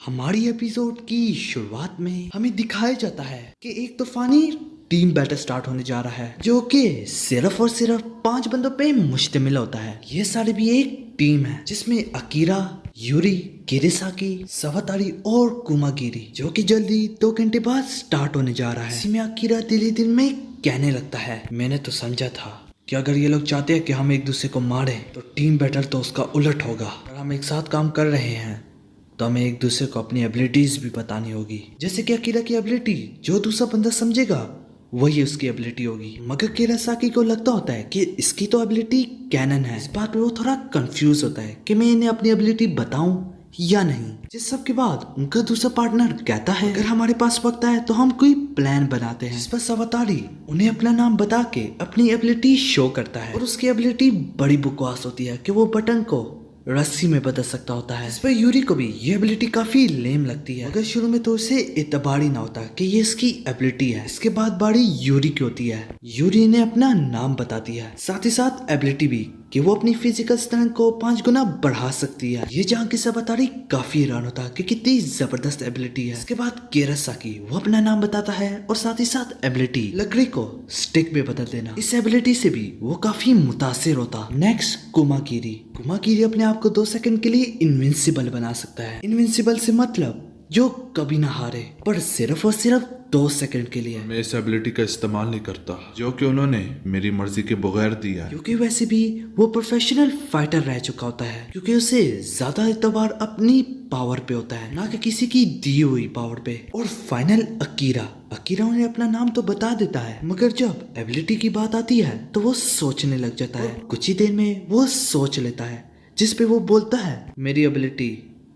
हमारी एपिसोड की शुरुआत में हमें दिखाया जाता है कि एक तूफानी टीम बैटल स्टार्ट होने जा रहा है जो कि सिर्फ और सिर्फ 5 बंदों पे मुश्तमिल होता है। ये सारी भी एक टीम है जिसमें अकीरा, यूरी, किरिसाकी, सवातारी और कुमागिरी जो कि जल्दी 2 घंटे बाद स्टार्ट होने जा रहा है। इसी में अकीरा दिल ही दिल में कहने लगता है, मैंने तो समझा था कि अगर ये लोग चाहते हैं कि हम एक दूसरे को मारें तो टीम बैटल तो उसका उलट होगा। अगर हम एक साथ काम कर रहे हैं तो हमें एक दूसरे को अपनी एबिलिटीज भी बतानी होगी। जैसे कि अकीरा की एबिलिटी जो दूसरा बंदा समझेगा वही उसकी एबिलिटी होगी। मगर किरासाकी को लगता होता है कि इसकी तो एबिलिटी कैनन है। इस बात पे वो थोड़ा कंफ्यूज होता है कि मैं इन्हें अपनी एबिलिटी बताऊं या नहीं। जिस सब के बाद उनका दूसरा पार्टनर कहता है अगर हमारे पास वक्त है तो हम कोई प्लान बनाते हैं। जिस पर सवातारी उन्हें अपना नाम बता के अपनी एबिलिटी शो करता है और उसकी एबिलिटी बड़ी बकवास होती है कि वो बटन को रस्सी में बदल सकता होता है। इस पर यूरी को भी ये एबिलिटी काफी लेम लगती है मगर शुरू में तो उसे इतबार ही ना होता कि ये इसकी एबिलिटी है। इसके बाद बारी यूरी की होती है। यूरी ने अपना नाम बता दिया है, साथ ही साथ एबिलिटी भी कि वो अपनी फिजिकल स्ट्रेंथ को 5 गुना बढ़ा सकती है। ये जान के सवातारी काफी हैरान होता कि कितनी जबरदस्त एबिलिटी है। इसके बाद किरासाकी वो अपना नाम बताता है और साथ ही साथ एबिलिटी लकड़ी को स्टिक में बदल देना। इस एबिलिटी से भी वो काफी मुतासिर होता। नेक्स्ट कुमागिरी अपने आप को 2 सेकंड के लिए इनविंसिबल बना सकता है। इनविंसिबल से मतलब जो कभी ना हारे, पर सिर्फ और सिर्फ 2 सेकंड के लिए। मैं इस एबिलिटी का इस्तेमाल नहीं करता जो कि उन्होंने मेरी मर्जी के बगैर दिया है। क्योंकि वैसे भी वो प्रोफेशनल फाइटर रह चुका होता है, क्योंकि उसे ज्यादा एतबार अपनी पावर पे होता है ना कि किसी की दी हुई पावर पे। और फाइनल अकीरा उन्हें अपना नाम तो बता देता है मगर जब एबिलिटी की बात आती है तो वो सोचने लग जाता है। कुछ ही देर में वो सोच लेता है जिस पे वो बोलता है मेरी एबिलिटी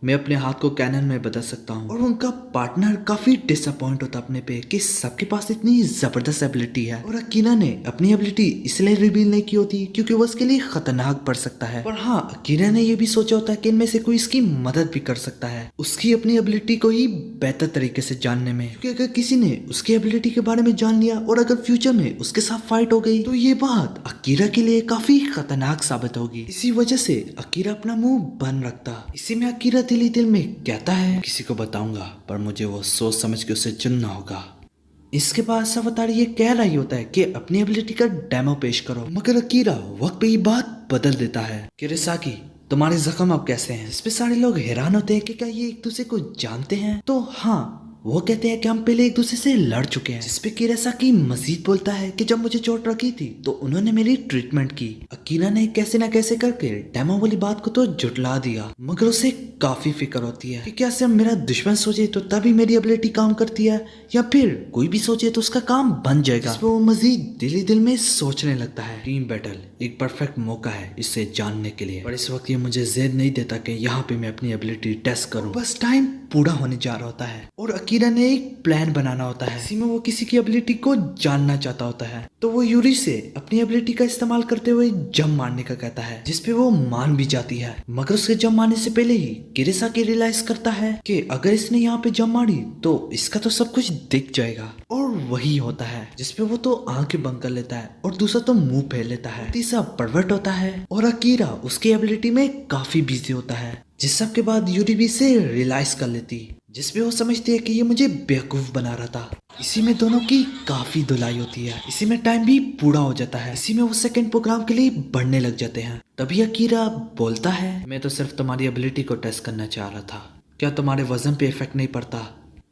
मैं अपने हाथ को कैनन में बदल सकता हूँ। और उनका पार्टनर काफी डिसअपॉइंट होता अपने पे कि सबके पास इतनी जबरदस्त एबिलिटी है। और अकीरा ने अपनी एबिलिटी इसलिए रिवील नहीं की होती क्योंकि वो उसके लिए खतरनाक पड़ सकता है। पर हाँ, अकीरा ने ये भी सोचा होता है कि इनमें से कोई इसकी मदद भी कर सकता है उसकी अपनी एबिलिटी को ही बेहतर तरीके से जानने में। क्योंकि अगर किसी ने उसकी एबिलिटी के बारे में जान लिया और अगर फ्यूचर में उसके साथ फाइट हो गई तो ये बात अकीरा के लिए काफी खतरनाक साबित होगी। इसी वजह से अकीरा अपना मुंह बंद रखता। इसी में अकीरा दिल ही दिल में कहता है किसी को बताऊंगा पर मुझे वो सोच समझ के उसे चुनना होगा। इसके बाद सवातारी ये कह रही होता है कि अपनी एबिलिटी का डेमो पेश करो मगर अकीरा वक्त पे ये बात बदल देता है। किरासाकी तुम्हारे जख्म अब कैसे हैं? इस पे सारे लोग हैरान होते हैं कि क्या ये एक दूसरे को जानते हैं? तो हाँ, वो कहते हैं कि हम पहले एक दूसरे से लड़ चुके हैं। जिसपे किरासाकी मजीद बोलता है कि जब मुझे चोट लगी थी तो उन्होंने मेरी ट्रीटमेंट की। अकीरा ने कैसे ना कैसे करके डेमो वाली बात को तो जुटला दिया मगर उसे काफी फिक्र होती है कि क्या सिर्फ मेरा दुश्मन सोचे तो तभी मेरी एबिलिटी काम करती है या फिर कोई भी सोचे तो उसका काम बन जाएगा। वो मजीद दिल ही दिल में सोचने लगता है। टीम बैटल एक परफेक्ट मौका है इसे जानने के लिए, पर इस वक्त ये मुझे ज़ेद नहीं देता कि यहाँ पे मैं अपनी एबिलिटी टेस्ट करूँ। बस टाइम पूरा होने जा रहा होता है और अकीरा ने एक प्लान बनाना होता है। इसी में वो किसी की एबिलिटी को जानना चाहता होता है तो वो यूरी से अपनी एबिलिटी का इस्तेमाल करते हुए जंप मारने का कहता है जिसपे वो मान भी जाती है। मगर उसके जंप मारने से पहले ही किरासाकी रियलाइज करता है कि अगर इसने यहाँ पे जंप मारी तो इसका तो सब कुछ दिख जाएगा। और वही होता है जिसपे वो तो आंखें बंद कर लेता है और दूसरा तो मुंह फेर लेता है। तीसरा परवर्ट होता है और अकीरा उसकी एबिलिटी में काफी बिजी होता है। जिस सब के बाद यूरी भी इसे रियलाइज कर लेती जिसपे वो समझती है कि ये मुझे बेवकूफ बना रहा था। इसी में दोनों की काफी धुलाई होती है। इसी में टाइम भी पूरा हो जाता है। इसी में वो सेकंड प्रोग्राम के लिए बढ़ने लग जाते हैं। तभी अकीरा बोलता है मैं तो सिर्फ तुम्हारी एबिलिटी को टेस्ट करना चाह रहा था, क्या तुम्हारे वजन पे इफेक्ट नहीं पड़ता?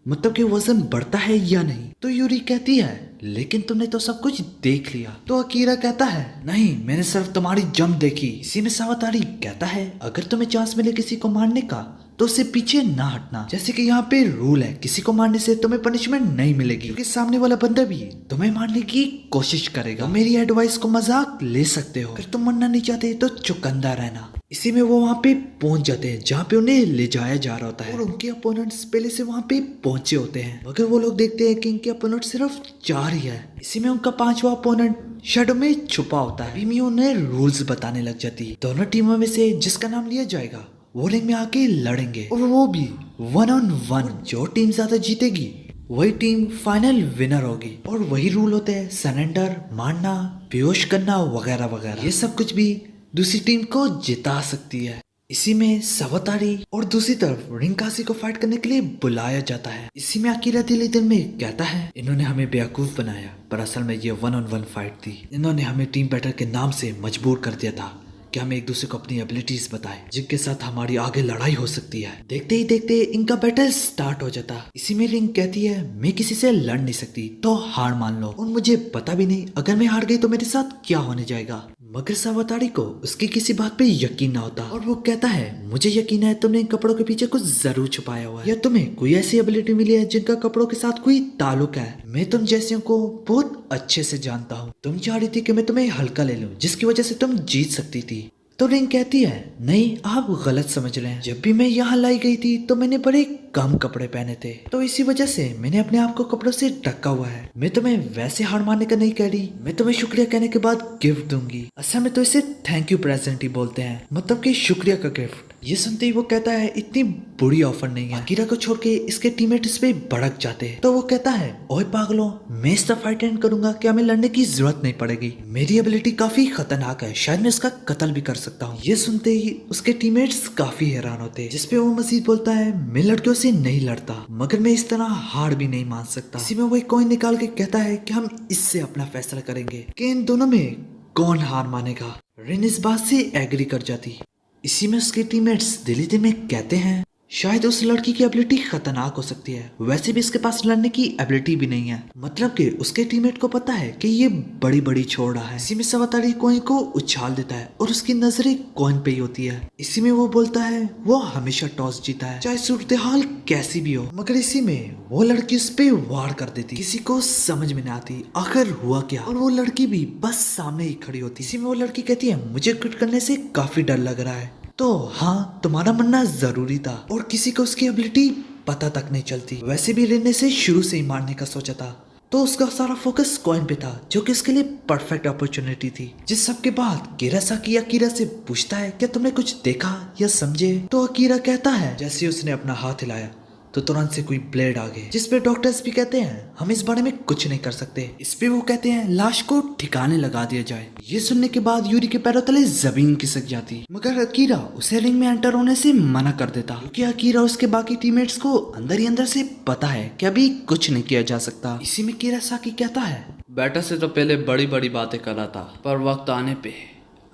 मतलब कि वजन बढ़ता है या नहीं? तो यूरी कहती है लेकिन तुमने तो सब कुछ देख लिया। तो अकीरा कहता है नहीं, मैंने सिर्फ तुम्हारी जंप देखी। इसी में सवातारी कहता है अगर तुम्हें चांस मिले किसी को मारने का तो उससे पीछे ना हटना। जैसे कि यहाँ पे रूल है किसी को मारने से तुम्हें पनिशमेंट नहीं मिलेगी क्योंकि सामने वाला बंदा भी तुम्हें मारने की कोशिश करेगा। तो मेरी एडवाइस को मजाक ले सकते हो, अगर तुम मरना नहीं चाहते तो चुकंदा रहना। इसी में वो वहाँ पे पहुंच जाते हैं जहाँ पे उन्हें ले जाया जा रहा होता है और उनके अपोनेंट्स पहले से वहाँ पे पहुंचे होते हैं मगर वो लोग देखते हैं कि इनके अपोनेंट सिर्फ 4 ही है। इसी में उनका 5वां अपोनेंट शेडो में छुपा होता है। अभी उन्हें रूल्स बताने लग जाती है। दोनों टीमों में से जिसका नाम लिया जाएगा वो रिंग में आके लड़ेंगे और वो भी 1 on 1। जो टीम ज्यादा जीतेगी वही टीम फाइनल विनर होगी। और वही रूल होते हैं सरेंडर, मारना, बेहोश करना वगैरह वगैरह। ये सब कुछ भी दूसरी टीम को जिता सकती है। इसी में सवातारी और दूसरी तरफ रिंकासी को फाइट करने के लिए बुलाया जाता है। इसी में अकीरा दिली दिल में कहता है, इन्होंने हमें बेवकूफ बनाया, पर असल में ये 1-on-1 फाइट थी। इन्होंने हमें टीम बैटल के नाम से मजबूर कर दिया था कि हम एक दूसरे को अपनी एबिलिटीज बताएं, जिनके साथ हमारी आगे लड़ाई हो सकती है। देखते ही देखते इनका बैटल स्टार्ट हो जाता। इसी में रिंग कहती है, मैं किसी से लड़ नहीं सकती, तो हार मान लो, और मुझे पता भी नहीं अगर मैं हार गई तो मेरे साथ क्या होने जाएगा। मगर सवातारी को उसकी किसी बात पे यकीन ना होता और वो कहता है, मुझे यकीन है तुमने इन कपड़ों के पीछे कुछ जरूर छुपाया हुआ है, या तुम्हें कोई ऐसी एबिलिटी मिली है जिनका कपड़ों के साथ कोई ताल्लुक है। मैं तुम जैसियों को बहुत अच्छे से जानता हूँ। तुम चाह रही थी कि मैं तुम्हें हल्का ले लूं, जिसकी वजह से तुम जीत सकती थी। तो रिंग कहती है, नहीं आप गलत समझ रहे हैं। जब भी मैं यहाँ लाई गई थी तो मैंने बड़े कम कपड़े पहने थे, तो इसी वजह से मैंने अपने आप को कपड़ों से ढका हुआ है। मैं तुम्हें वैसे हार मानने का नहीं कह रही, मैं तुम्हें शुक्रिया कहने के बाद गिफ्ट दूंगी। असल में तो इसे थैंक यू प्रेजेंट ही बोलते हैं, मतलब कि शुक्रिया का गिफ्ट। ये सुनते ही वो कहता है, इतनी बुरी ऑफर नहीं है। अकीरा को छोड़ के इसके टीममेट इस पे भड़क जाते हैं, तो वो कहता है, ओए पागलों, मैं इस तरह फाइट एंड करूंगा कि हमें लड़ने की जरूरत नहीं पड़ेगी। मेरी एबिलिटी काफी खतरनाक है, शायद मैं इसका कत्ल भी कर सकता हूँ। ये सुनते ही उसके टीममेट्स काफी हैरान होते हैं, जिसपे वो मजीद बोलता है, मैं लड़कियों से नहीं लड़ता, मगर मैं इस तरह हार भी नहीं मान सकता। इसी में वो एक कॉइन निकाल के कहता है कि हम इससे अपना फैसला करेंगे कि इन दोनों में कौन हार मानेगा। रिन इस बात से एग्री कर जाती। इसी में उसके टीममेट्स दिली दिल में कहते हैं, शायद उस लड़की की एबिलिटी खतरनाक हो सकती है, वैसे भी इसके पास लड़ने की एबिलिटी भी नहीं है। मतलब कि उसके टीममेट को पता है कि ये बड़ी बड़ी छोड़ रहा है। इसी में सवातारी कॉइन को उछाल देता है और उसकी नजरें कॉइन पे ही होती है। इसी में वो बोलता है, वो हमेशा टॉस जीता है, चाहे सूरत हाल कैसी भी हो। मगर इसी में वो लड़की उस पे वार कर देती। किसी को समझ में नहीं आती आखिर हुआ क्या, और वो लड़की भी बस सामने ही खड़ी होती। इसी में वो लड़की कहती है, मुझे क्विट करने से काफी डर लग रहा है। तो हाँ, तुम्हारा मरना जरूरी था, और किसी को उसकी एबिलिटी पता तक नहीं चलती। वैसे भी रिन ने से शुरू से ही मारने का सोचा था, तो उसका सारा फोकस कॉइन पे था, जो कि उसके लिए परफेक्ट अपॉर्चुनिटी थी। जिस सब के बाद किरासाकी अकीरा से पूछता है, क्या तुमने कुछ देखा या समझे? तो अकीरा कहता है, जैसे उसने अपना हाथ हिलाया तो तुरंत से कोई ब्लेड आ गए, जिसपे डॉक्टर्स भी कहते हैं हम इस बारे में कुछ नहीं कर सकते। इस पे वो कहते हैं लाश को ठिकाने लगा दिया जाए। ये सुनने के बाद यूरी के पैरों तले जमीन खिसक जाती, मगर अकीरा उसे रिंग में एंटर होने से मना कर देता, क्योंकि अकीरा उसके बाकी टीममेट्स को अंदर ही अंदर से पता है कि अभी कुछ नहीं किया जा सकता। इसी में किरासाकी कहता है, बेटा से तो पहले बड़ी बड़ी बातें कर रहा था, पर वक्त आने पे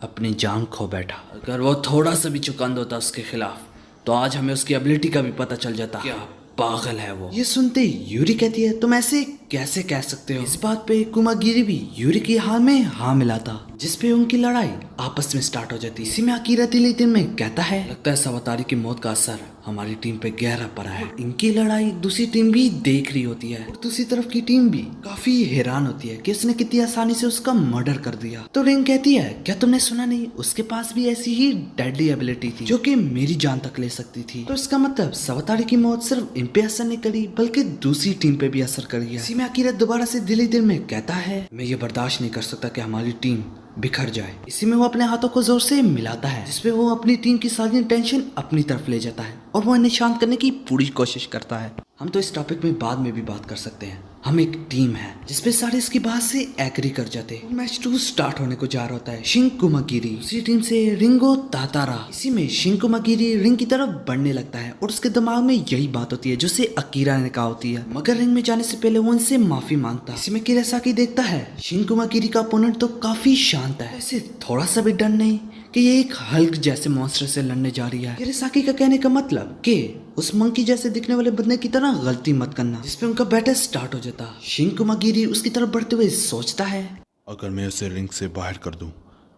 अपनी जान खो बैठा। अगर वो थोड़ा सा भी चुकंद होता उसके खिलाफ, तो आज हमें उसकी एबिलिटी का भी पता चल जाता। क्या पागल है वो। ये सुनते यूरी कहती है, तुम ऐसे कैसे कह सकते हो? इस बात पे कुमागिरी भी यूरी की हार में हाँ मिलाता, जिसपे उनकी लड़ाई आपस में स्टार्ट हो जाती। इसी में अकीरा दिली दिल में कहता है, लगता है सवातारी की मौत का असर हमारी टीम पे गहरा पड़ा है। इनकी लड़ाई दूसरी टीम भी देख रही होती है, और दूसरी तरफ की टीम भी काफी हैरान होती है कि उसने कितनी आसानी से उसका मर्डर कर दिया। तो रिंग कहती है, क्या तुमने सुना नहीं, उसके पास भी ऐसी ही डेडली एबिलिटी थी जो कि मेरी जान तक ले सकती थी। तो इसका मतलब सवातारी की मौत सिर्फ इन पे असर नहीं करी, बल्कि दूसरी टीम पे भी असर करी है। इसी में अकीरा दोबारा से दिली दिल में कहता है, मैं ये बर्दाश्त नहीं कर सकता कि हमारी टीम बिखर जाए। इसी में वो अपने हाथों को जोर से मिलाता है, जिसपे वो अपनी टीम की सारी टेंशन अपनी तरफ ले जाता है और वो इन्हें शांत करने की पूरी कोशिश करता है। हम तो इस टॉपिक में बाद में भी बात कर सकते हैं। हम एक टीम है, जिसपे सारे इसकी बात से एग्री कर जाते हैं। मैच 2 स्टार्ट होने को जा रहा होता है। शिंग कुमागिरी दूसरी टीम से रिंगो तातारा। इसी में शिंग कुमागिरी रिंग की तरफ बढ़ने लगता है और उसके दिमाग में यही बात होती है जो से अकीरा ने कहा होती है, मगर रिंग में जाने से पहले वो उनसे माफी मांगता है। इसी में किरासाकी देखता है शिंग कुमागिरी का अपोनेंट तो काफी शांत है, ऐसे थोड़ा सा भी डर नहीं कि ये एक हल्क जैसे मॉन्स्टर से लड़ने जा रही है। किरासाकी का कहने का मतलब कि उस मंकी जैसे दिखने वाले बंदे की तरह गलती मत करना, जिसपे उनका बैटल स्टार्ट हो जाता। शिंग कुमागिरी उसकी तरफ बढ़ते हुए सोचता है, अगर मैं उसे रिंग से बाहर कर दूं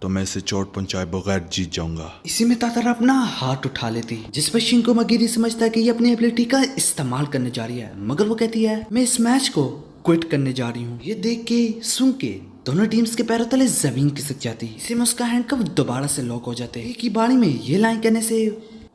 तो मैं इसे चोट पहुंचाए बगैर जीत जाऊंगा। इसी में तातारा अपना हाथ उठा लेती, जिस पर शिंग कुमागिरी समझता है कि ये अपनी एबिलिटी का इस्तेमाल करने जा रही है, मगर वो कहती है मैं इस मैच को क्विट करने जा रही हूँ। ये देख के सुन के दोनों टीम्स के पैरों तले जमीन खिसक जाती। इसी में उसका हैंडकफ दोबारा से लॉक हो जाते। एक ही बारी में ये लाइन कहने से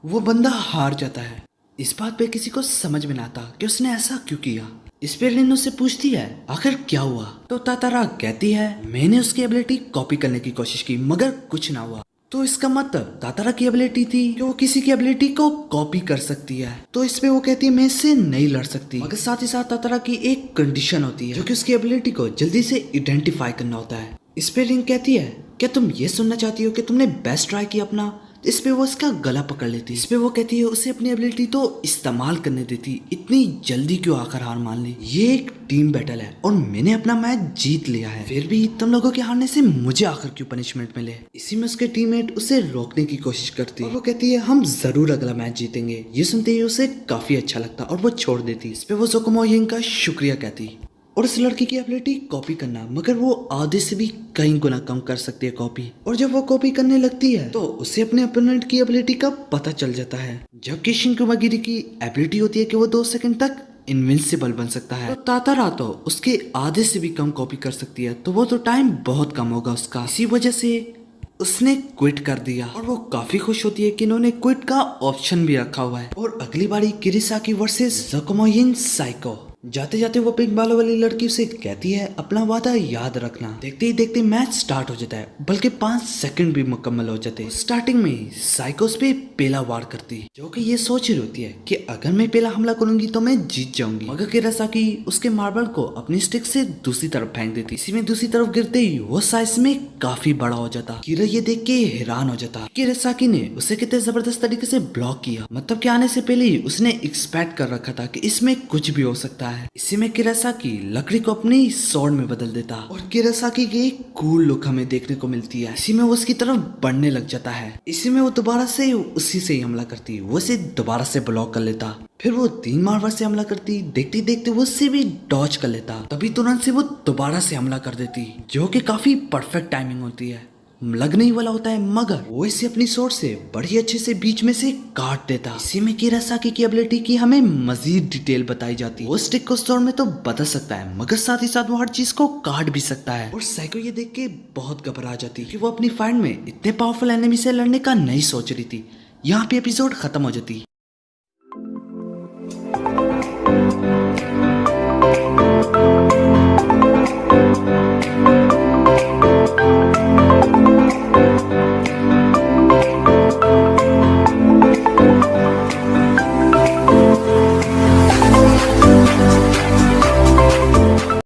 वो बंदा हार जाता है। इस बात पे किसी को समझ में ना आता कि उसने ऐसा क्यों किया। इस पे रिन उससे पूछती है आखिर क्या हुआ, तो तातारा कहती है मैंने उसकी एबिलिटी कॉपी करने की कोशिश की मगर कुछ ना हुआ। तो इसका मतलब तातारा की एबिलिटी थी कि वो किसी की एबिलिटी को कॉपी कर सकती है। तो इस पे वो कहती है मैं इससे नहीं लड़ सकती, मगर साथ ही साथ तातारा की एक कंडीशन होती है जो कि उसकी एबिलिटी को जल्दी से आइडेंटिफाई करना होता है। इस पे रिंग कहती है क्या तुम ये सुनना चाहती हो कि तुमने बेस्ट ट्राई किया अपना, इस पे वो उसका गला पकड़ लेती। इस पे वो कहती है उसे अपनी एबिलिटी तो इस्तेमाल करने देती, इतनी जल्दी क्यों आकर हार मान ली। ये एक टीम बैटल है और मैंने अपना मैच जीत लिया है, फिर भी तुम लोगों के हारने से मुझे आखिर क्यों पनिशमेंट मिले। इसी में उसके टीममेट उसे रोकने की कोशिश करती और वो कहती है हम जरूर अगला मैच जीतेंगे। ये सुनते ही उसे काफी अच्छा लगता और वो छोड़ देती। इस पे वो जोकोमो यिंग का शुक्रिया कहती और उस लड़की की एबिलिटी कॉपी करना, मगर वो आधे से भी कई गुना कम कर सकती है कॉपी। और जब वो कॉपी करने लगती है तो उसे अपने अपोनेंट की एबिलिटी का पता चल जाता है। जबकि शिनकुमागिरी की एबिलिटी होती है कि वो 2 सेकंड तक इनविंसिबल बन सकता है, तो तातारा तो उसके आधे से भी कम कॉपी कर सकती है, तो वो तो टाइम बहुत कम होगा उसका। इसी वजह से उसने क्विट कर दिया और वो काफी खुश होती है कि इन्होंने क्विट का ऑप्शन भी रखा हुआ है। और अगली बारी किरिसाकी वर्सेस जोकोमो यिंग साइको। जाते जाते वो पिंक बालों वाली लड़की उसे कहती है अपना वादा याद रखना। देखते ही देखते मैच स्टार्ट हो जाता है, बल्कि 5 सेकंड भी मुकम्मल हो जाते। स्टार्टिंग में साइकोस पे पहला वार करती, जो कि ये सोच रही होती है कि अगर मैं पहला हमला करूंगी तो मैं जीत जाऊंगी। मगर किरासाकी उसके मार्बल को अपनी स्टिक से दूसरी तरफ फेंक देती। इसी में दूसरी तरफ गिरते ही वो साइज में काफी बड़ा हो जाता। किरा ये देख के हैरान हो जाता। किरासाकी ने उसे कितने जबरदस्त तरीके से ब्लॉक किया, मतलब कि आने से पहले ही उसने एक्सपेक्ट कर रखा था कि इसमें कुछ भी हो सकता है। इसी में किरासाकी लकड़ी को अपनी स्वॉर्ड में बदल देता और किरासाकी की एक कूल लुक हमें देखने को मिलती है। इसी में वो उसकी तरफ बढ़ने लग जाता है। इसी में वो दोबारा से उसी से ही हमला करती, वो उसे दोबारा से ब्लॉक कर लेता। फिर वो 3 मार्बल से हमला करती, देखते देखते वो उससे भी डॉज कर लेता। तभी तुरंत से वो दोबारा से हमला कर देती, जो कि काफी परफेक्ट टाइमिंग होती है, लगने ही वाला होता है, मगर वो इसे अपनी सोर्ड से बड़ी अच्छे से बीच में से काट देता। इसी में किरासाकी की एबिलिटी की हमें मजीद डिटेल बताई जाती है। वो स्टिक को सोर्ड में तो बदल सकता है, मगर साथ ही साथ वो हर चीज को काट भी सकता है। और साइको ये देख के बहुत घबरा जाती कि वो अपनी फाइट में इतने पावरफुल एनिमी से लड़ने का नहीं सोच रही थी। यहाँ पे एपिसोड खत्म हो जाती।